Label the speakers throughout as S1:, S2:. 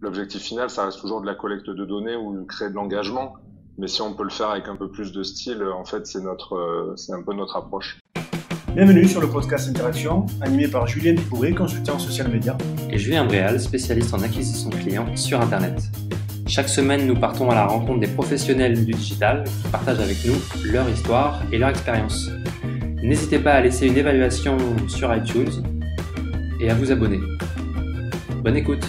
S1: l'objectif final, ça reste toujours de la collecte de données ou de créer de l'engagement. Mais si on peut le faire avec un peu plus de style, en fait, c'est un peu notre approche.
S2: Bienvenue sur le podcast Interaction, animé par Julien Dubouré, consultant en social media.
S3: Et Julien Bréal, spécialiste en acquisition de clients sur Internet. Chaque semaine, nous partons à la rencontre des professionnels du digital qui partagent avec nous leur histoire et leur expérience. N'hésitez pas à laisser une évaluation sur iTunes et à vous abonner. Bonne écoute.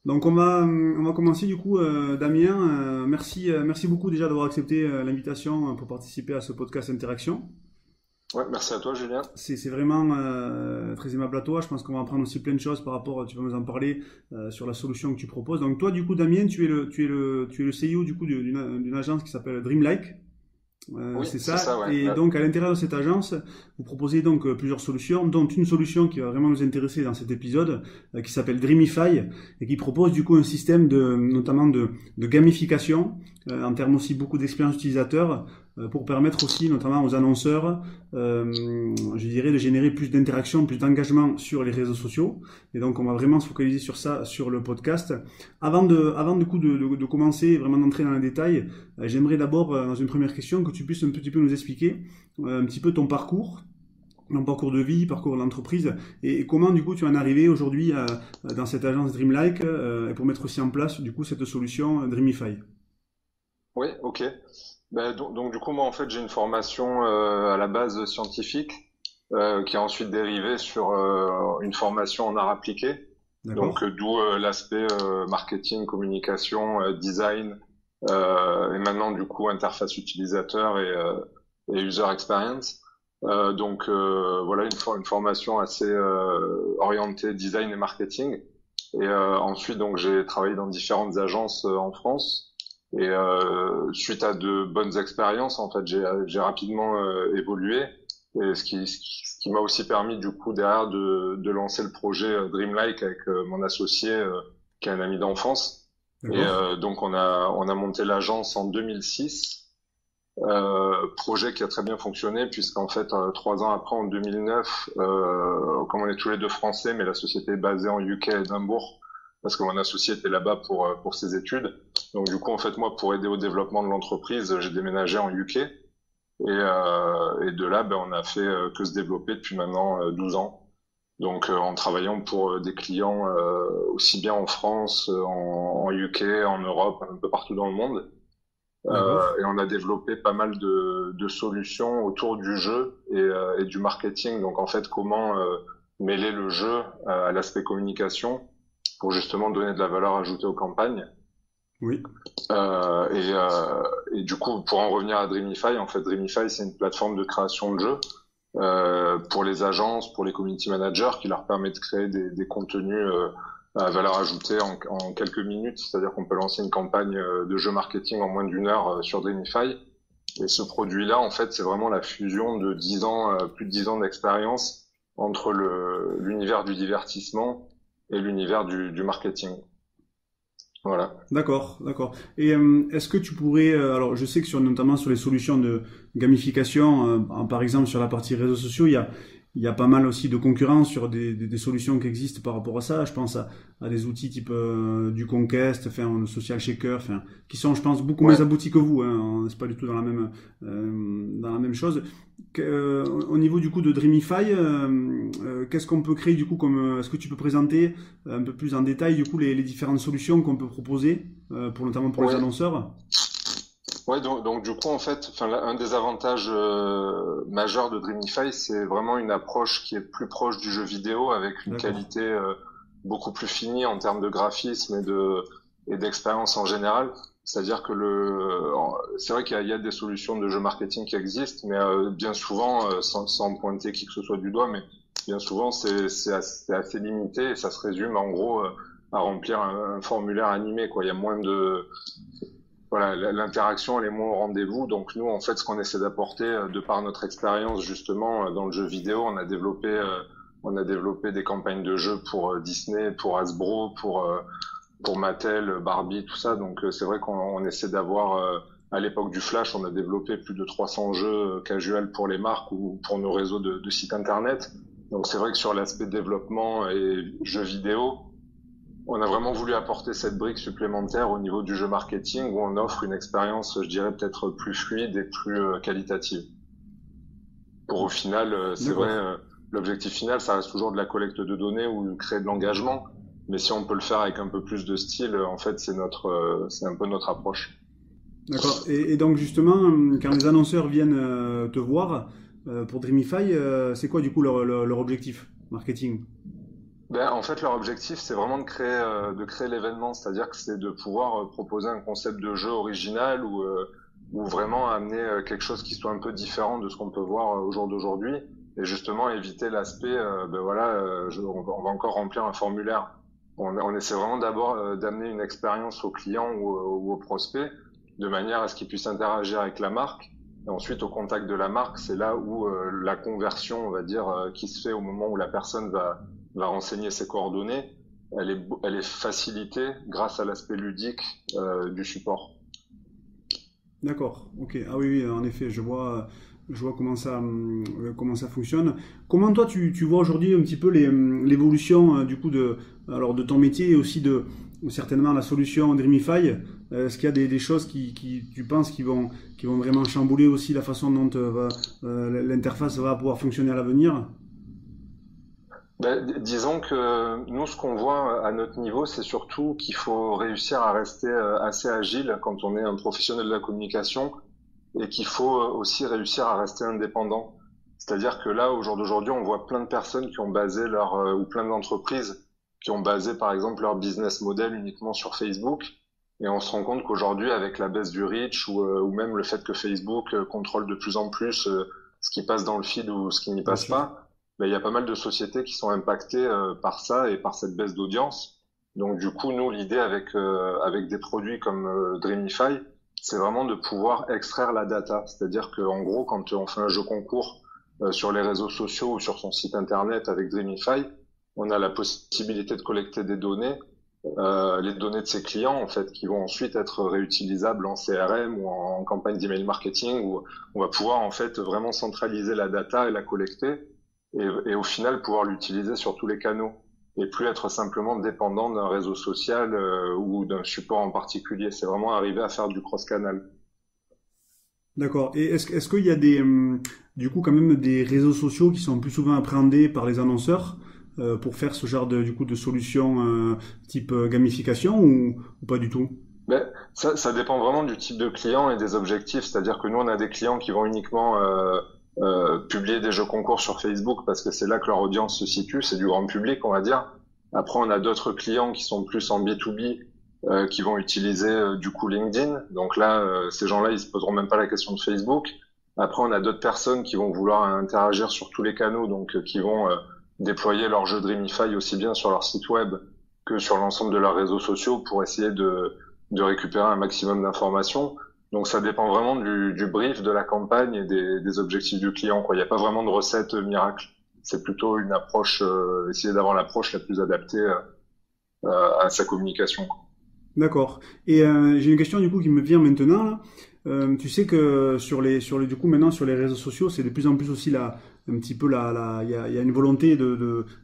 S2: Donc on va commencer du coup, Damien. Merci beaucoup déjà d'avoir accepté l'invitation pour participer à ce podcast Interaction.
S1: Ouais, merci à toi, Julien.
S2: C'est vraiment très aimable à toi. Je pense qu'on va apprendre aussi plein de choses par rapport, tu vas nous en parler sur la solution que tu proposes. Donc toi, du coup, Damien, tu es le CEO du coup d'une agence qui s'appelle Dreamlike.
S1: Oui,
S2: c'est ça.
S1: Ouais.
S2: Et donc à l'intérieur de cette agence, vous proposez donc plusieurs solutions, dont une solution qui va vraiment nous intéresser dans cet épisode, qui s'appelle Dreamify, et qui propose du coup un système notamment de gamification, en termes aussi beaucoup d'expérience utilisateur, pour permettre aussi notamment aux annonceurs, je dirais, de générer plus d'interaction, plus d'engagement sur les réseaux sociaux. Et donc on va vraiment se focaliser sur ça, sur le podcast. Avant du coup de commencer, vraiment d'entrer dans les détails, j'aimerais d'abord, dans une première question, que tu puisses un petit peu nous expliquer un petit peu ton parcours de vie, parcours d'entreprise, et comment du coup tu en es arrivé aujourd'hui dans cette agence Dreamlike, et pour mettre aussi en place du coup cette solution Dreamify.
S1: Oui, ok. Donc du coup, moi en fait j'ai une formation à la base scientifique qui a ensuite dérivé sur une formation en art appliqué. Donc d'où l'aspect marketing, communication, design et maintenant du coup interface utilisateur et user experience. Voilà une formation assez orientée design et marketing. Et ensuite donc j'ai travaillé dans différentes agences en France. Et suite à de bonnes expériences, en fait, j'ai rapidement évolué. Et ce qui m'a aussi permis du coup derrière de lancer le projet Dreamlike avec mon associé qui est un ami d'enfance. Et donc on a monté l'agence en 2006. Projet qui a très bien fonctionné puisqu'en fait 3 ans après en 2009, comme on est tous les deux français, mais la société est basée en UK à Édimbourg, parce que mon associé était là-bas pour ses études. Donc du coup, en fait, moi, pour aider au développement de l'entreprise, j'ai déménagé en UK. Et de là, on a fait que se développer depuis maintenant 12 ans. Donc en travaillant pour des clients aussi bien en France, en UK, en Europe, un peu partout dans le monde. Et on a développé pas mal de solutions autour du jeu et du marketing. Donc en fait, comment mêler le jeu à l'aspect communication pour justement donner de la valeur ajoutée aux campagnes.
S2: Oui.
S1: Et du coup, pour en revenir à Dreamify, en fait, Dreamify, c'est une plateforme de création de jeux pour les agences, pour les community managers, qui leur permet de créer des contenus à valeur ajoutée en quelques minutes. C'est-à-dire qu'on peut lancer une campagne de jeu marketing en moins d'1 heure sur Dreamify. Et ce produit-là, en fait, c'est vraiment la fusion de 10 ans, plus de 10 ans d'expérience entre l'univers du divertissement et l'univers du marketing. Voilà.
S2: D'accord. Et est-ce que tu pourrais, alors je sais que notamment sur les solutions de gamification, par exemple sur la partie réseaux sociaux, il y a pas mal aussi de concurrence sur des solutions qui existent par rapport à ça. Je pense à des outils type du Conquest, le Social Shaker, qui sont, je pense, beaucoup moins aboutis que vous. Hein. C'est pas du tout dans la même chose. Au niveau du coup de Dreamify, qu'est-ce qu'on peut créer du coup est-ce que tu peux présenter un peu plus en détail du coup les différentes solutions qu'on peut proposer notamment pour les annonceurs?
S1: Ouais, donc du coup en fait, un des avantages majeurs de Dreamify, c'est vraiment une approche qui est plus proche du jeu vidéo avec une qualité beaucoup plus finie en termes de graphisme et d'expérience en général. C'est-à-dire que c'est vrai qu'il y a des solutions de jeu marketing qui existent, mais bien souvent, sans pointer qui que ce soit du doigt, mais bien souvent c'est assez limité et ça se résume en gros à remplir un formulaire animé, quoi. Il y a moins voilà, l'interaction elle est moins au rendez-vous. Donc nous, en fait, ce qu'on essaie d'apporter de par notre expérience justement dans le jeu vidéo, on a développé des campagnes de jeux pour Disney, pour Hasbro, pour Mattel, Barbie, tout ça. Donc c'est vrai qu'on essaie d'avoir à l'époque du Flash, on a développé plus de 300 jeux casual pour les marques ou pour nos réseaux de sites internet. Donc c'est vrai que sur l'aspect développement et jeux vidéo, on a vraiment voulu apporter cette brique supplémentaire au niveau du jeu marketing où on offre une expérience, je dirais, peut-être plus fluide et plus qualitative. Pour au final, c'est vrai, l'objectif final, ça reste toujours de la collecte de données ou de créer de l'engagement. Mais si on peut le faire avec un peu plus de style, en fait, c'est un peu notre approche.
S2: D'accord. Et donc justement, quand les annonceurs viennent te voir pour Dreamify, c'est quoi du coup leur objectif marketing?
S1: En fait, leur objectif, c'est vraiment de créer l'événement, c'est-à-dire que c'est de pouvoir proposer un concept de jeu original ou vraiment amener quelque chose qui soit un peu différent de ce qu'on peut voir au jour d'aujourd'hui, et justement éviter l'aspect, on va encore remplir un formulaire. On essaie vraiment d'abord d'amener une expérience au client ou au prospect, de manière à ce qu'il puisse interagir avec la marque. Et ensuite, au contact de la marque, c'est là où la conversion, on va dire, qui se fait au moment où la personne va renseigner ses coordonnées, elle est facilitée grâce à l'aspect ludique du support.
S2: D'accord, ok. Ah oui, en effet, je vois comment ça fonctionne. Comment toi tu vois aujourd'hui un petit peu l'évolution du coup de ton métier et aussi de certainement la solution Dreamify. Est-ce qu'il y a des choses qui tu penses qui vont vraiment chambouler aussi la façon dont l'interface va pouvoir fonctionner à l'avenir?
S1: Disons que nous, ce qu'on voit à notre niveau, c'est surtout qu'il faut réussir à rester assez agile quand on est un professionnel de la communication et qu'il faut aussi réussir à rester indépendant. C'est-à-dire que là, au jour d'aujourd'hui, on voit plein de personnes qui ont basé ou plein d'entreprises qui ont basé, par exemple, leur business model uniquement sur Facebook. Et on se rend compte qu'aujourd'hui, avec la baisse du reach ou même le fait que Facebook contrôle de plus en plus ce qui passe dans le feed ou ce qui n'y passe pas, il y a pas mal de sociétés qui sont impactées par ça et par cette baisse d'audience. Donc du coup, nous, l'idée avec des produits comme Dreamify, c'est vraiment de pouvoir extraire la data. C'est-à-dire qu'en gros, quand on fait un jeu concours sur les réseaux sociaux ou sur son site internet avec Dreamify, on a la possibilité de collecter des données, les données de ses clients en fait, qui vont ensuite être réutilisables en CRM ou en campagne d'email marketing, où on va pouvoir en fait vraiment centraliser la data et la collecter. Et au final pouvoir l'utiliser sur tous les canaux et plus être simplement dépendant d'un réseau social ou d'un support en particulier. C'est vraiment arriver à faire du cross-canal.
S2: D'accord. Et est-ce qu'il y a du coup quand même des réseaux sociaux qui sont plus souvent appréhendés par les annonceurs pour faire ce genre de solutions type gamification ou pas du tout?
S1: Ça dépend vraiment du type de client et des objectifs. C'est-à-dire que nous, on a des clients qui vont uniquement publier des jeux concours sur Facebook parce que c'est là que leur audience se situe, c'est du grand public, on va dire. Après, on a d'autres clients qui sont plus en B2B, qui vont utiliser du coup LinkedIn. Donc là, ces gens-là, ils se poseront même pas la question de Facebook. Après, on a d'autres personnes qui vont vouloir interagir sur tous les canaux, donc qui vont déployer leur jeu Dreamify aussi bien sur leur site web que sur l'ensemble de leurs réseaux sociaux pour essayer de récupérer un maximum d'informations. Donc ça dépend vraiment du brief, de la campagne et des objectifs du client, quoi. Il n'y a pas vraiment de recette miracle. C'est plutôt une approche, essayer d'avoir l'approche la plus adaptée à sa communication.
S2: D'accord. Et j'ai une question du coup qui me vient maintenant là. Tu sais que du coup maintenant sur les réseaux sociaux, c'est de plus en plus aussi un petit peu il y a une volonté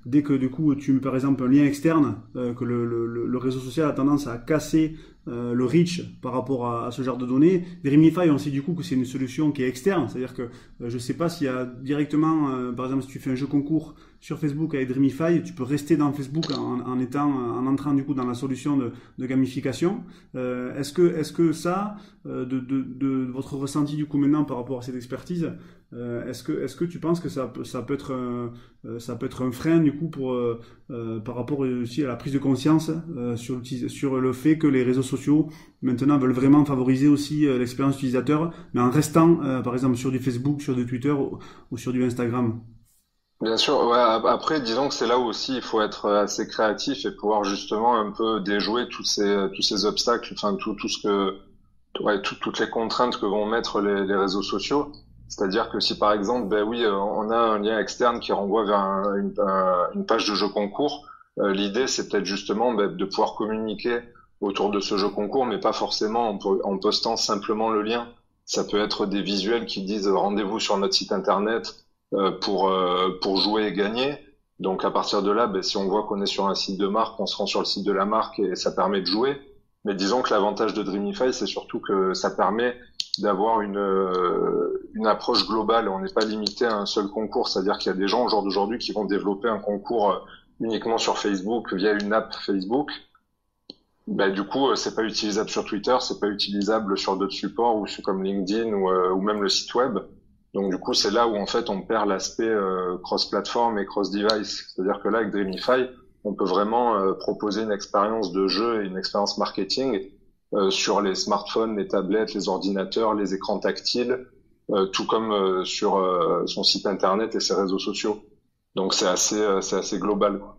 S2: dès que du coup tu mets par exemple un lien externe, que le réseau social a tendance à casser le reach par rapport à ce genre de données. Dreamify, on sait du coup que c'est une solution qui est externe, c'est-à-dire que je sais pas s'il y a directement, par exemple si tu fais un jeu concours sur Facebook avec Dreamify, tu peux rester dans Facebook en entrant du coup dans la solution de gamification. Est-ce que ça, de votre ressenti du coup maintenant par rapport à cette expertise, est-ce que tu penses que ça peut être un frein du coup par rapport aussi à la prise de conscience sur le fait que les réseaux sociaux maintenant veulent vraiment favoriser aussi l'expérience utilisateur, mais en restant par exemple sur du Facebook, sur du Twitter ou sur du Instagram?
S1: Bien sûr, ouais, après, disons que c'est là où aussi il faut être assez créatif et pouvoir justement un peu déjouer tous ces obstacles, enfin toutes les contraintes que vont mettre les réseaux sociaux. C'est-à-dire que si par exemple, on a un lien externe qui renvoie vers une page de jeu concours, l'idée c'est peut-être justement de pouvoir communiquer autour de ce jeu concours, mais pas forcément en postant simplement le lien. Ça peut être des visuels qui disent rendez-vous sur notre site internet pour jouer et gagner. Donc à partir de là, si on voit qu'on est sur un site de marque, on se rend sur le site de la marque et ça permet de jouer. Mais disons que l'avantage de Dreamify, c'est surtout que ça permet d'avoir une approche globale. On n'est pas limité à un seul concours. C'est-à-dire qu'il y a des gens au jour d'aujourd'hui qui vont développer un concours uniquement sur Facebook via une app Facebook. Du coup, c'est pas utilisable sur Twitter, c'est pas utilisable sur d'autres supports ou comme LinkedIn ou même le site web. Donc du coup, c'est là où en fait on perd l'aspect cross-platform et cross-device. C'est-à-dire que là, avec Dreamify, on peut vraiment proposer une expérience de jeu et une expérience marketing sur les smartphones, les tablettes, les ordinateurs, les écrans tactiles, tout comme sur son site internet et ses réseaux sociaux. Donc c'est assez global, quoi.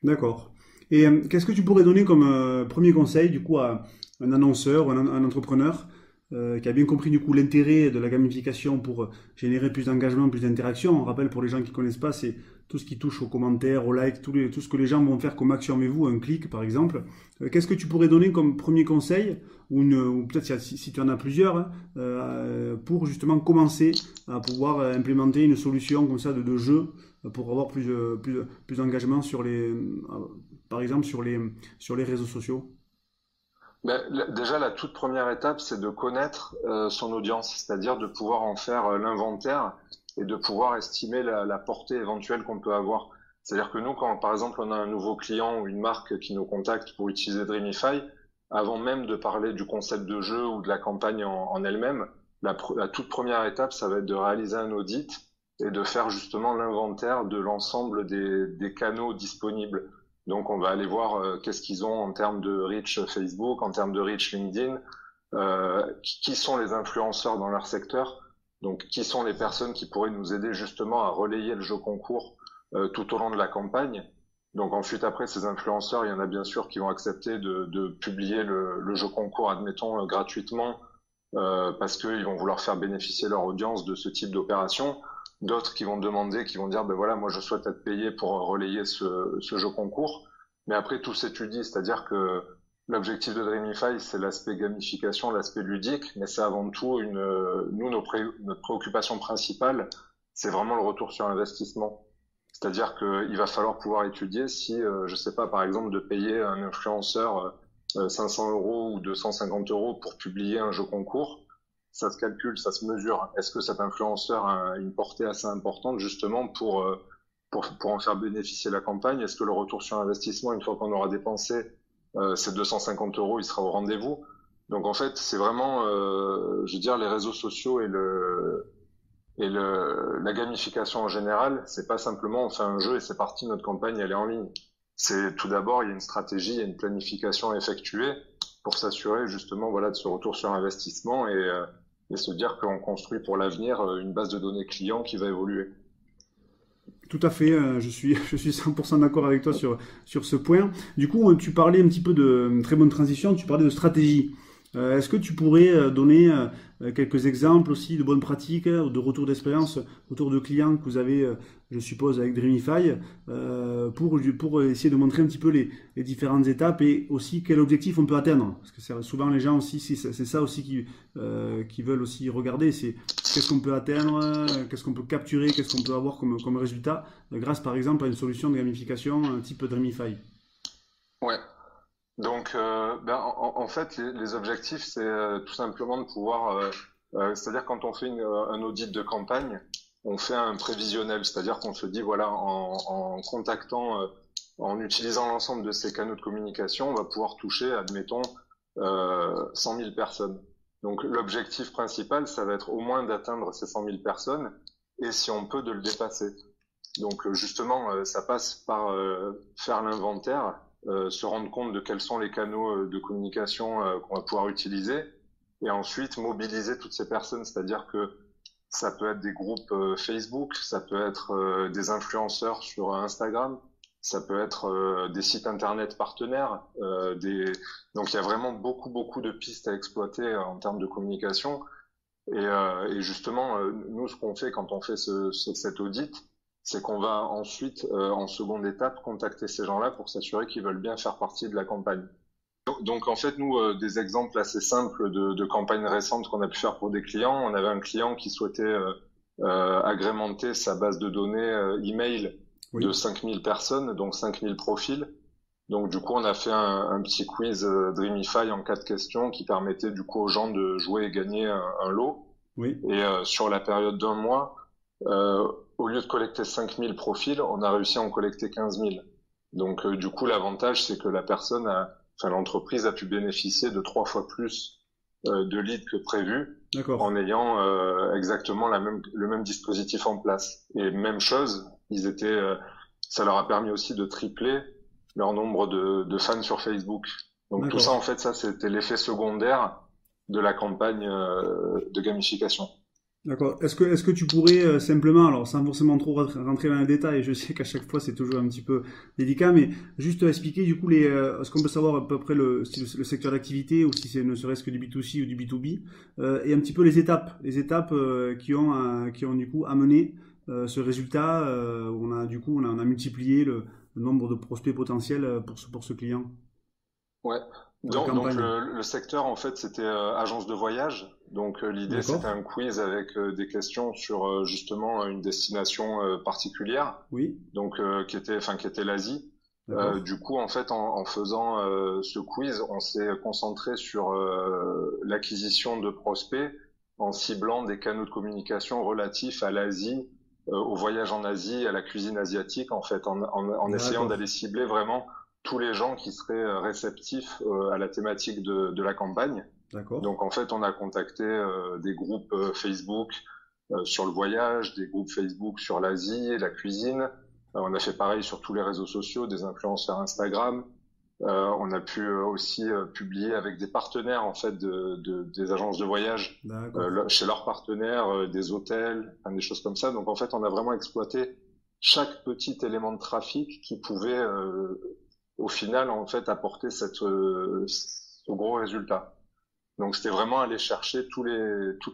S2: D'accord. Et qu'est-ce que tu pourrais donner comme premier conseil du coup à un annonceur ou un entrepreneur qui a bien compris du coup l'intérêt de la gamification pour générer plus d'engagement, plus d'interaction? On rappelle pour les gens qui connaissent pas, c'est tout ce qui touche aux commentaires, aux likes, tout ce que les gens vont faire comme action avec vous, un clic par exemple. Qu'est-ce que tu pourrais donner comme premier conseil ou peut-être si tu en as plusieurs pour justement commencer à pouvoir implémenter une solution comme ça de jeu pour avoir plus d'engagement par exemple sur les réseaux sociaux?
S1: Déjà, la toute première étape, c'est de connaître son audience, c'est-à-dire de pouvoir en faire l'inventaire et de pouvoir estimer la portée éventuelle qu'on peut avoir. C'est-à-dire que nous, quand par exemple on a un nouveau client ou une marque qui nous contacte pour utiliser Dreamify, avant même de parler du concept de jeu ou de la campagne en elle-même, la toute première étape, ça va être de réaliser un audit et de faire justement l'inventaire de l'ensemble des canaux disponibles. Donc on va aller voir qu'est-ce qu'ils ont en termes de reach Facebook, en termes de reach LinkedIn, qui sont les influenceurs dans leur secteur, donc qui sont les personnes qui pourraient nous aider justement à relayer le jeu concours tout au long de la campagne. Donc ensuite après ces influenceurs, il y en a bien sûr qui vont accepter de publier le jeu concours, admettons gratuitement, parce qu'ils vont vouloir faire bénéficier leur audience de ce type d'opération. D'autres qui vont demander, qui vont dire, voilà, moi je souhaite être payé pour relayer ce jeu concours. Mais après tout s'étudie, c'est-à-dire que l'objectif de Dreamify, c'est l'aspect gamification, l'aspect ludique, mais c'est avant tout notre préoccupation principale, c'est vraiment le retour sur investissement. C'est-à-dire qu'il va falloir pouvoir étudier si, je sais pas, par exemple, de payer un influenceur 500 € ou 250 € pour publier un jeu concours. Ça se calcule, ça se mesure. Est-ce que cet influenceur a une portée assez importante justement pour en faire bénéficier la campagne? Est-ce que le retour sur investissement, une fois qu'on aura dépensé ces 250 €, il sera au rendez-vous? Donc en fait, c'est vraiment, je veux dire, les réseaux sociaux et la gamification en général, c'est pas simplement on fait un jeu et c'est parti, notre campagne elle est en ligne. C'est tout d'abord, il y a une stratégie, il y a une planification à effectuer pour s'assurer justement voilà de ce retour sur investissement et se dire qu'on construit pour l'avenir une base de données client qui va évoluer.
S2: Tout à fait, je suis 100% d'accord avec toi sur ce point. Du coup, tu parlais un petit peu de très bonne transition, tu parlais de stratégie. Est-ce que tu pourrais donner quelques exemples aussi de bonnes pratiques, de retour d'expérience autour de clients que vous avez, je suppose, avec Dreamify, pour essayer de montrer un petit peu les différentes étapes et aussi quel objectif on peut atteindre? Parce que souvent les gens aussi, c'est ça aussi qui veulent aussi regarder, c'est qu'est-ce qu'on peut atteindre, qu'est-ce qu'on peut capturer, qu'est-ce qu'on peut avoir comme résultat, grâce par exemple à une solution de gamification type Dreamify.
S1: Ouais. Donc, en fait, les objectifs, c'est tout simplement de pouvoir, c'est-à-dire quand on fait un audit de campagne, on fait un prévisionnel, c'est-à-dire qu'on se dit, voilà, en contactant, en utilisant l'ensemble de ces canaux de communication, on va pouvoir toucher, admettons, 100 000 personnes. Donc, l'objectif principal, ça va être au moins d'atteindre ces 100 000 personnes, et si on peut, de le dépasser. Donc, justement, ça passe par faire l'inventaire, se rendre compte de quels sont les canaux de communication qu'on va pouvoir utiliser et ensuite mobiliser toutes ces personnes, c'est-à-dire que ça peut être des groupes Facebook, ça peut être des influenceurs sur Instagram, ça peut être des sites internet partenaires, donc il y a vraiment beaucoup de pistes à exploiter en termes de communication et justement nous ce qu'on fait quand on fait cet audit, c'est qu'on va ensuite, en seconde étape, contacter ces gens-là pour s'assurer qu'ils veulent bien faire partie de la campagne. Donc en fait, nous, des exemples assez simples de campagnes récentes qu'on a pu faire pour des clients, on avait un client qui souhaitait agrémenter sa base de données email de 5000 personnes, donc 5000 profils. Donc du coup, on a fait un petit quiz Dreamify en 4 questions qui permettait du coup aux gens de jouer et gagner un lot.
S2: Oui.
S1: Et sur la période d'1 mois, au lieu de collecter 5000 profils, on a réussi à en collecter 15 000. Donc du coup, l'avantage, c'est que l'entreprise a pu bénéficier de 3 fois plus de leads que prévu, en ayant exactement le même dispositif en place. Et même chose, ça leur a permis aussi de tripler leur nombre de fans sur Facebook. Donc tout ça, en fait, ça c'était l'effet secondaire de la campagne de gamification.
S2: D'accord. Est-ce que tu pourrais simplement, alors sans forcément trop rentrer dans les détails, je sais qu'à chaque fois c'est toujours un petit peu délicat, mais juste expliquer du coup est-ce qu'on peut savoir à peu près le secteur d'activité, ou si c'est ne serait-ce que du B2C ou du B2B, et un petit peu les étapes qui ont du coup amené ce résultat où on a multiplié le nombre de prospects potentiels pour ce client.
S1: Ouais. Donc le secteur, en fait, c'était agence de voyage. Donc l'idée, c'était un quiz avec des questions sur justement une destination particulière.
S2: Oui.
S1: Donc qui était l'Asie. Du coup, en fait, en faisant ce quiz, on s'est concentré sur l'acquisition de prospects en ciblant des canaux de communication relatifs à l'Asie, au voyage en Asie, à la cuisine asiatique, en fait, en essayant d'aller cibler vraiment tous les gens qui seraient réceptifs à la thématique de la campagne.
S2: D'accord.
S1: Donc en fait, on a contacté des groupes Facebook sur le voyage, des groupes Facebook sur l'Asie et la cuisine. On a fait pareil sur tous les réseaux sociaux, des influenceurs Instagram. On a pu aussi publier avec des partenaires en fait des agences de voyage chez leurs partenaires, des hôtels, des choses comme ça. Donc en fait, on a vraiment exploité chaque petit élément de trafic qui pouvait au final, en fait, apporter ce gros résultat. Donc, c'était vraiment aller chercher toutes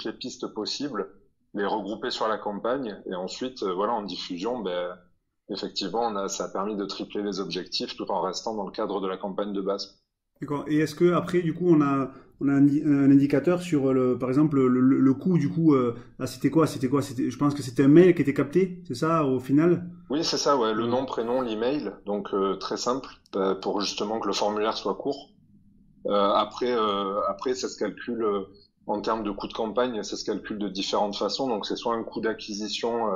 S1: les pistes possibles, les regrouper sur la campagne, et ensuite, en diffusion, effectivement, ça a permis de tripler les objectifs tout en restant dans le cadre de la campagne de base.
S2: D'accord. Et est-ce que après, du coup, on a un indicateur sur par exemple, le coût, du coup, c'était quoi? Je pense que c'était un mail qui était capté, c'est ça, au final?
S1: Oui, c'est ça, ouais. Le nom, prénom, l'email. Donc, très simple, pour justement que le formulaire soit court. Après, ça se calcule, en termes de coût de campagne, ça se calcule de différentes façons. Donc, c'est soit un coût d'acquisition,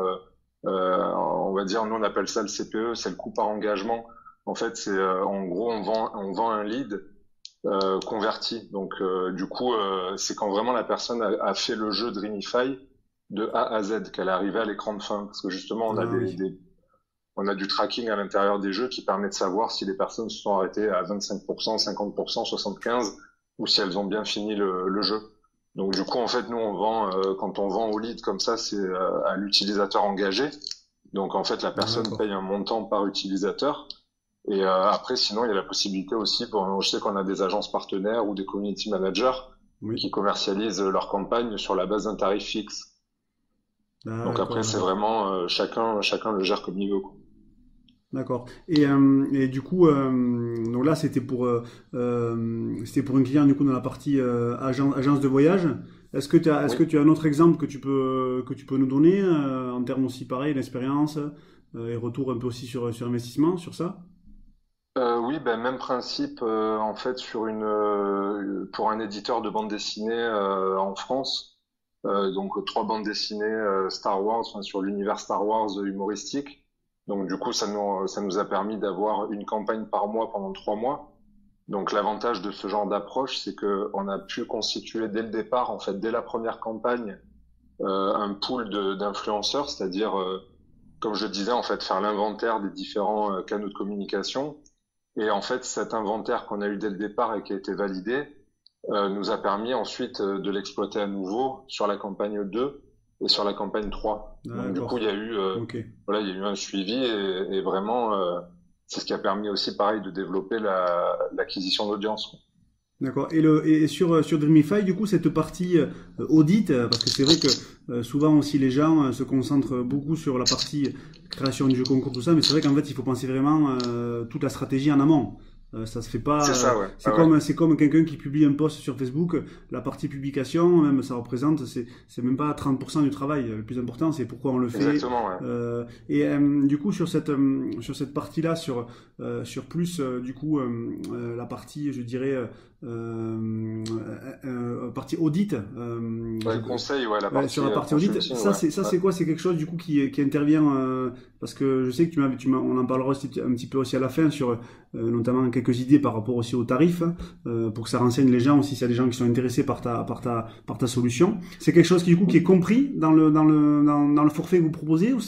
S1: on va dire, nous, on appelle ça le CPE, c'est le coût par engagement. En fait, c'est, en gros, on vend un lead, converti. Donc du coup, c'est quand vraiment la personne a fait le jeu Dreamify de A à Z, qu'elle est arrivée à l'écran de fin. Parce que justement, on a du tracking à l'intérieur des jeux qui permet de savoir si les personnes se sont arrêtées à 25%, 50%, 75%, ou si elles ont bien fini le jeu. Donc du coup, en fait, nous, quand on vend au lead comme ça, c'est à l'utilisateur engagé. Donc en fait, la personne paye un montant par utilisateur. Et après, sinon, il y a la possibilité aussi, je sais qu'on a des agences partenaires ou des community managers qui commercialisent leur campagne sur la base d'un tarif fixe. Donc après, c'est vraiment chacun le gère comme il veut, quoi.
S2: D'accord. Et du coup, donc là, c'était pour un client du coup dans la partie agence de voyage. Est-ce que tu as un autre exemple que tu peux nous donner en termes aussi pareil d'expérience et retour un peu aussi sur investissement sur ça?
S1: Oui, même principe en fait pour un éditeur de bande dessinée en France. Donc 3 bandes dessinées Star Wars, sur l'univers Star Wars humoristique. Donc du coup, ça nous a permis d'avoir une campagne par mois pendant 3 mois. Donc l'avantage de ce genre d'approche, c'est que on a pu constituer dès le départ, en fait, dès la première campagne, un pool d'influenceurs, c'est-à-dire, comme je disais, en fait, faire l'inventaire des différents canaux de communication. Et en fait, cet inventaire qu'on a eu dès le départ et qui a été validé nous a permis ensuite de l'exploiter à nouveau sur la campagne 2 et sur la campagne 3. Donc, du coup, il y a eu il y a eu un suivi et vraiment c'est ce qui a permis aussi pareil de développer l'acquisition d'audience.
S2: D'accord. Et sur Dreamify, du coup, cette partie audit, parce que c'est vrai que souvent aussi les gens se concentrent beaucoup sur la partie création du jeu concours, tout ça, mais c'est vrai qu'en fait, il faut penser vraiment toute la stratégie en amont. Ça se fait pas.
S1: C'est ça, ouais.
S2: C'est comme quelqu'un qui publie un post sur Facebook. La partie publication, même ça représente, c'est même pas 30% du travail. Le plus important, c'est pourquoi on le fait.
S1: Exactement, ouais.
S2: Du coup, sur cette partie-là, sur plus du coup la partie, je dirais, partie audit.
S1: Conseil, ouais, la partie
S2: sur la partie audit. Ça, c'est quoi? C'est quelque chose du coup qui intervient parce que je sais que on en parlera aussi, un petit peu aussi à la fin sur notamment quelques idées par rapport aussi aux tarifs pour que ça renseigne les gens aussi s'il y a des gens qui sont intéressés par ta solution. C'est quelque chose qui du coup qui est compris dans le forfait que vous proposez ou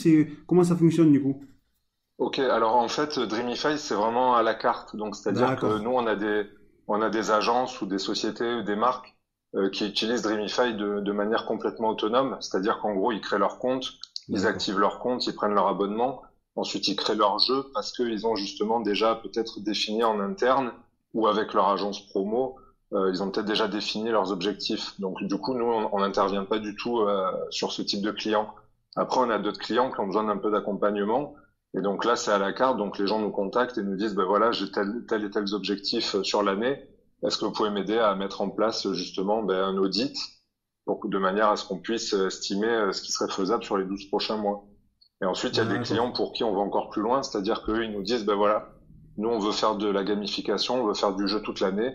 S2: comment ça fonctionne du coup?
S1: Ok, alors en fait, Dreamify, c'est vraiment à la carte. Donc, c'est-à-dire que nous, on a des agences ou des sociétés ou des marques qui utilisent Dreamify de manière complètement autonome. C'est-à-dire qu'en gros, ils créent leur compte, ils activent leur compte, ils prennent leur abonnement. Ensuite, ils créent leur jeu parce qu'ils ont justement déjà peut-être défini en interne ou avec leur agence promo, ils ont peut-être déjà défini leurs objectifs. Donc, du coup, nous, on n'intervient pas du tout sur ce type de clients. Après, on a d'autres clients qui ont besoin d'un peu d'accompagnement. Et donc là, c'est à la carte. Donc, les gens nous contactent et nous disent, ben voilà, j'ai tel et tels objectifs sur l'année. Est-ce que vous pouvez m'aider à mettre en place justement un audit de manière à ce qu'on puisse estimer ce qui serait faisable sur les 12 prochains mois. Et ensuite, il y a des clients pour qui on va encore plus loin, c'est-à-dire qu'eux, ils nous disent, ben voilà, nous, on veut faire de la gamification, on veut faire du jeu toute l'année,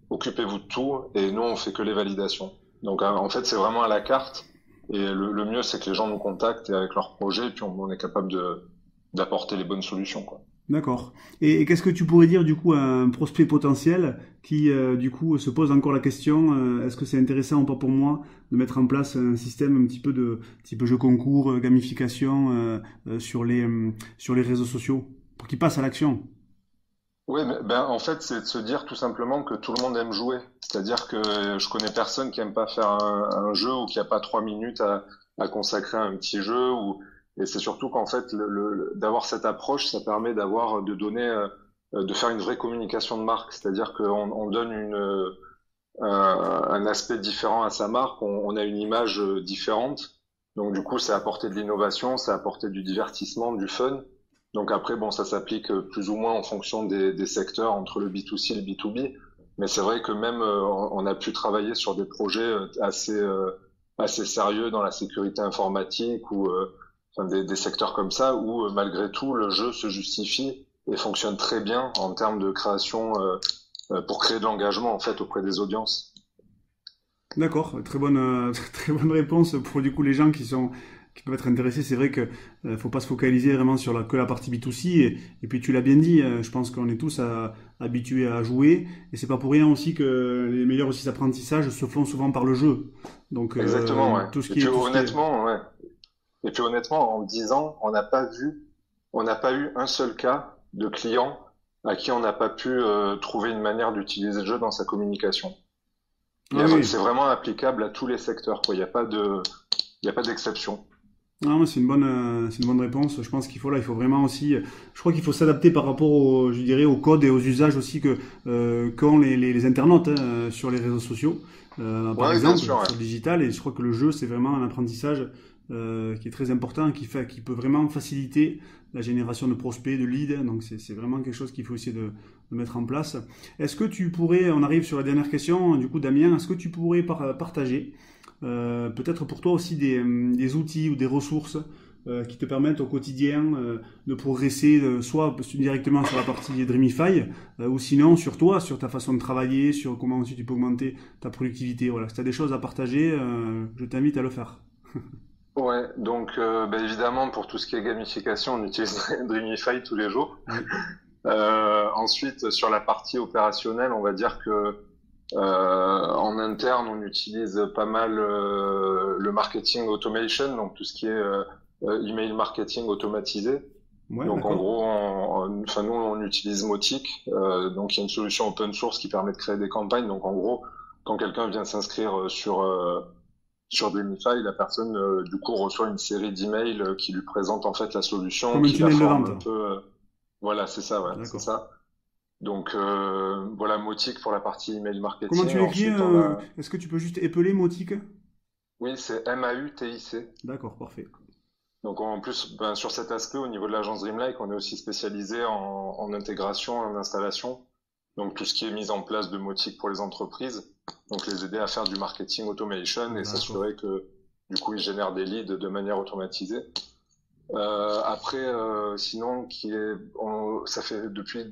S1: occupez-vous de tout, et nous, on fait que les validations. Donc, en fait, c'est vraiment à la carte, et le mieux, c'est que les gens nous contactent avec leurs projets, et puis on est capable d'apporter les bonnes solutions, quoi.
S2: D'accord. Et qu'est-ce que tu pourrais dire du coup à un prospect potentiel qui du coup se pose encore la question est-ce que c'est intéressant ou pas pour moi de mettre en place un système un petit peu de type jeu concours, gamification sur les réseaux sociaux pour qu'il passe à l'action?
S1: Oui, mais en fait, c'est de se dire tout simplement que tout le monde aime jouer. C'est-à-dire que je connais personne qui aime pas faire un jeu ou qui a pas 3 minutes à consacrer à un petit jeu et c'est surtout qu'en fait, d'avoir cette approche, ça permet de faire une vraie communication de marque. C'est-à-dire qu'on donne un aspect différent à sa marque, on a une image différente. Donc du coup, ça apporter de l'innovation, ça apporter du divertissement, du fun. Donc après, bon, ça s'applique plus ou moins en fonction des secteurs entre le B2C et le B2B. Mais c'est vrai que même on a pu travailler sur des projets assez sérieux dans la sécurité informatique ou des secteurs comme ça où malgré tout le jeu se justifie et fonctionne très bien en termes de création pour créer de l'engagement en fait auprès des audiences.
S2: D'accord, très bonne réponse pour du coup les gens qui peuvent être intéressés. C'est vrai que faut pas se focaliser vraiment sur que la partie B2C et puis tu l'as bien dit, je pense qu'on est tous habitués à jouer et c'est pas pour rien aussi que les meilleurs aussi apprentissages se font souvent par le jeu. Donc
S1: exactement, ouais.
S2: Tout ce qui est
S1: honnêtement, ouais. Et puis honnêtement, en 10 ans, on n'a pas eu un seul cas de client à qui on n'a pas pu trouver une manière d'utiliser le jeu dans sa communication. C'est vraiment applicable à tous les secteurs, quoi. Il n'y a pas d'exception.
S2: Non, mais c'est une bonne réponse. Je pense qu'il faut vraiment aussi, je crois qu'il faut s'adapter par rapport au code et aux usages aussi qu'ont les internautes sur les réseaux sociaux, par exemple, sur le digital. Et je crois que le jeu, c'est vraiment un apprentissage qui est très important, qui peut vraiment faciliter la génération de prospects, de leads. Donc c'est vraiment quelque chose qu'il faut essayer de mettre en place. Est-ce que tu pourrais, on arrive sur la dernière question, du coup Damien, est-ce que tu pourrais partager peut-être pour toi aussi des outils ou des ressources qui te permettent au quotidien de progresser, soit directement sur la partie Dreamify, ou sinon sur toi, sur ta façon de travailler, sur comment aussi tu peux augmenter ta productivité. Voilà, si tu as des choses à partager, je t'invite à le faire.
S1: Ouais, donc évidemment pour tout ce qui est gamification, on utilise Dreamify tous les jours. Ensuite, sur la partie opérationnelle, on va dire que en interne, on utilise pas mal le marketing automation, donc tout ce qui est email marketing automatisé.
S2: Ouais,
S1: donc
S2: d'accord.
S1: en gros, nous on utilise Mautic, donc il y a une solution open source qui permet de créer des campagnes. Donc en gros, quand quelqu'un vient s'inscrire sur Dreamify, la personne du coup reçoit une série d'emails qui lui présente en fait la solution,
S2: Comme un
S1: qui la
S2: tunnel de
S1: forme
S2: vente.
S1: un peu. Voilà, c'est ça, ouais,
S2: D'accord.
S1: c'est ça. Donc voilà, Mautic pour la partie email marketing.
S2: Comment tu écris
S1: Ensuite,
S2: est-ce que tu peux juste épeler Mautic?
S1: oui, c'est MAUTIC.
S2: D'accord, parfait.
S1: Donc en plus, sur cet aspect, au niveau de l'agence Dreamlike, on est aussi spécialisé en intégration, en installation. Donc tout ce qui est mise en place de Mautic pour les entreprises, donc les aider à faire du marketing automation et s'assurer que du coup ils génèrent des leads de manière automatisée. Après, sinon, ça fait depuis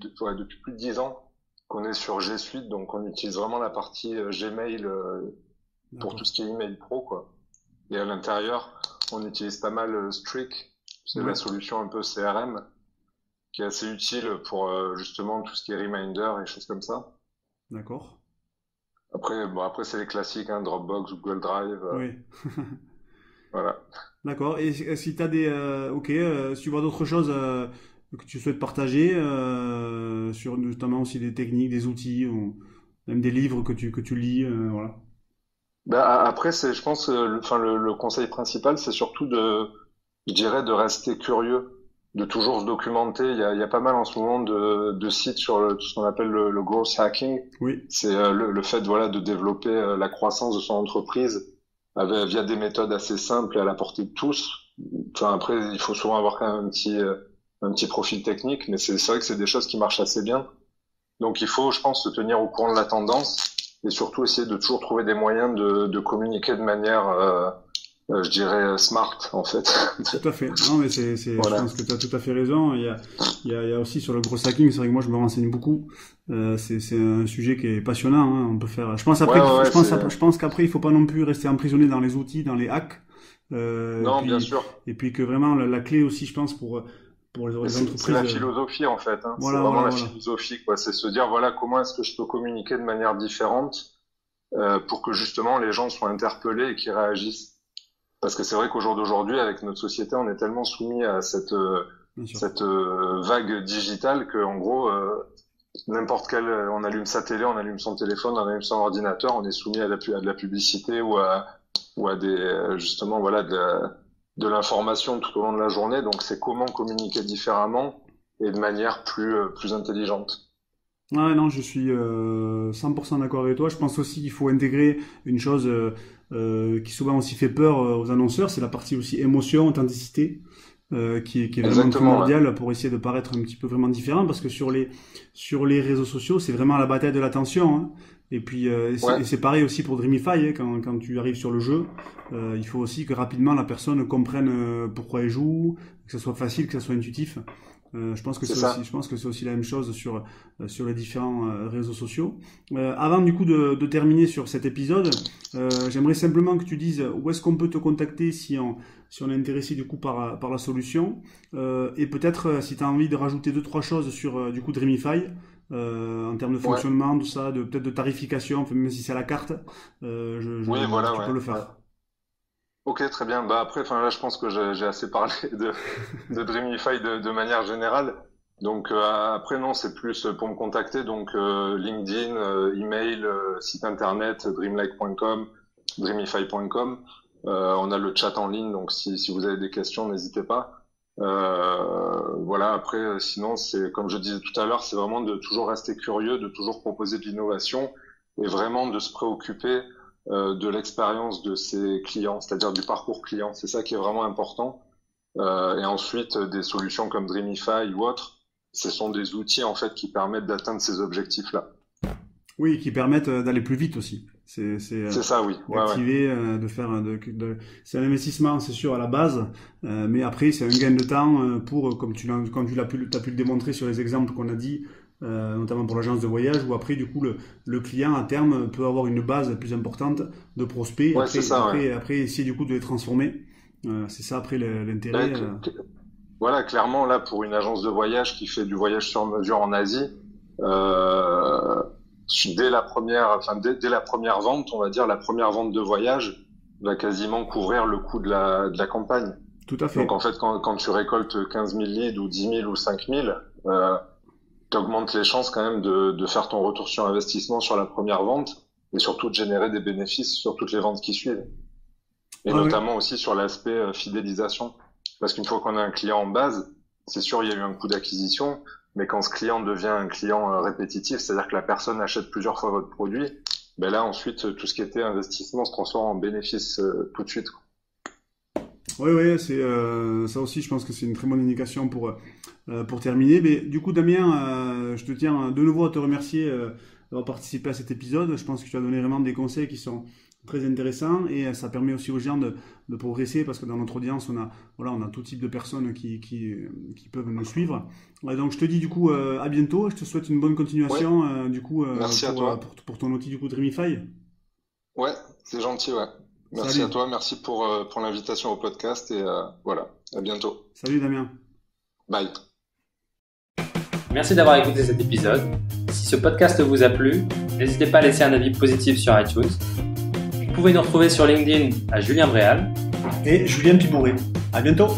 S1: plus de 10 ans qu'on est sur G Suite, donc on utilise vraiment la partie Gmail pour tout ce qui est email pro, quoi. Et à l'intérieur, on utilise pas mal Streak, c'est la solution un peu CRM, qui est assez utile pour justement tout ce qui est reminder et choses comme ça.
S2: D'accord.
S1: Après c'est les classiques, hein, Dropbox, Google Drive.
S2: Oui.
S1: Voilà.
S2: D'accord. Et si tu as si tu vois d'autres choses que tu souhaites partager, sur notamment aussi des techniques, des outils, ou même des livres que tu lis, voilà.
S1: Après, je pense, le conseil principal, c'est surtout je dirais, de rester curieux, de toujours se documenter. Il y a pas mal en ce moment de sites sur tout ce qu'on appelle le growth hacking.
S2: Oui.
S1: C'est le fait, voilà, de développer la croissance de son entreprise via des méthodes assez simples et à la portée de tous. Enfin, après, il faut souvent avoir quand même un petit profil technique, mais c'est vrai que c'est des choses qui marchent assez bien. Donc, il faut, je pense, se tenir au courant de la tendance et surtout essayer de toujours trouver des moyens de communiquer de manière, je dirais, smart, en fait.
S2: Tout à fait. Non, mais voilà. Je pense que tu as tout à fait raison. Il y a aussi sur le gros hacking, c'est vrai que moi je me renseigne beaucoup. C'est un sujet qui est passionnant, hein. On peut faire. Je pense qu'après il faut pas non plus rester emprisonné dans les outils, dans les hacks.
S1: Non, bien sûr.
S2: Et puis que vraiment la clé aussi, je pense pour les entreprises.
S1: C'est la philosophie en fait. Hein. Voilà, c'est vraiment la philosophie, quoi. C'est se dire voilà comment est-ce que je peux communiquer de manière différente pour que justement les gens soient interpellés et qu'ils réagissent. Parce que c'est vrai qu'au jour d'aujourd'hui, avec notre société, on est tellement soumis à cette vague digitale que en gros on allume sa télé, on allume son téléphone, on allume son ordinateur, on est soumis à de la publicité ou à des justement voilà de l'information tout au long de la journée. Donc c'est comment communiquer différemment et de manière plus intelligente.
S2: Ouais, non, je suis 100% d'accord avec toi. Je pense aussi qu'il faut intégrer une chose qui souvent aussi fait peur aux annonceurs, c'est la partie aussi émotion, authenticité, qui est vraiment primordiale pour essayer de paraître un petit peu vraiment différent, parce que sur les réseaux sociaux, c'est vraiment la bataille de l'attention, hein. Et puis c'est pareil aussi pour Dreamify, hein, quand tu arrives sur le jeu, il faut aussi que rapidement la personne comprenne pourquoi elle joue, que ce soit facile, que ce soit intuitif. Je pense que c'est aussi la même chose sur les différents réseaux sociaux. Avant du coup de terminer sur cet épisode, j'aimerais simplement que tu dises où est-ce qu'on peut te contacter si on est intéressé du coup par la solution, et peut-être si tu as envie de rajouter 2-3 choses sur du coup Dreamify, en termes de fonctionnement, tout ça, peut-être de tarification, enfin, même si c'est à la carte, tu peux le faire.
S1: Ouais. Ok, très bien. Après, là, je pense que j'ai assez parlé de Dreamify de manière générale. Donc après, non, c'est plus pour me contacter. Donc LinkedIn, email, site internet, dreamlike.com, dreamify.com. On a le chat en ligne, donc si vous avez des questions, n'hésitez pas. Voilà. Après, sinon, c'est comme je disais tout à l'heure, c'est vraiment de toujours rester curieux, de toujours proposer de l'innovation et vraiment de se préoccuper de l'expérience de ses clients, c'est-à-dire du parcours client. C'est ça qui est vraiment important. Et ensuite, des solutions comme Dreamify ou autres, ce sont des outils en fait qui permettent d'atteindre ces objectifs-là.
S2: Oui, qui permettent d'aller plus vite aussi. C'est
S1: ça, oui.
S2: D'activer, de faire c'est un investissement, c'est sûr, à la base, mais après c'est un gain de temps pour, comme tu l'as pu le démontrer sur les exemples qu'on a dit, notamment pour l'agence de voyage, où après du coup le client à terme peut avoir une base plus importante de prospects, après essayer du coup de les transformer. C'est ça après l'intérêt.
S1: Voilà, clairement là pour une agence de voyage qui fait du voyage sur mesure en Asie, dès la première vente, on va dire la première vente de voyage va quasiment couvrir le coût de la campagne.
S2: Tout à fait.
S1: Donc en fait quand tu récoltes 15 000 leads ou 10 000 ou 5 000, t'augmentes les chances quand même de faire ton retour sur investissement sur la première vente et surtout de générer des bénéfices sur toutes les ventes qui suivent. Et notamment aussi sur l'aspect fidélisation. Parce qu'une fois qu'on a un client en base, c'est sûr, il y a eu un coût d'acquisition, mais quand ce client devient un client répétitif, c'est-à-dire que la personne achète plusieurs fois votre produit, là ensuite tout ce qui était investissement se transforme en bénéfice tout de suite.
S2: Oui, c'est ça aussi. Je pense que c'est une très bonne indication pour terminer. Mais du coup, Damien, je te tiens de nouveau à te remercier d'avoir participé à cet épisode. Je pense que tu as donné vraiment des conseils qui sont très intéressants et ça permet aussi aux gens de progresser parce que dans notre audience, on a tout type de personnes qui peuvent nous suivre. Donc, je te dis du coup à bientôt. Je te souhaite une bonne continuation du coup
S1: Merci à toi.
S2: pour ton outil du coup Dreamify.
S1: Ouais, c'est gentil, ouais. Merci
S2: Salut.
S1: à toi, merci pour l'invitation au podcast et voilà, à bientôt.
S2: Salut Damien.
S1: Bye.
S3: Merci d'avoir écouté cet épisode. Si ce podcast vous a plu, n'hésitez pas à laisser un avis positif sur iTunes. Vous pouvez nous retrouver sur LinkedIn à Julien Bréal
S2: Et Julien Pibouré. À bientôt.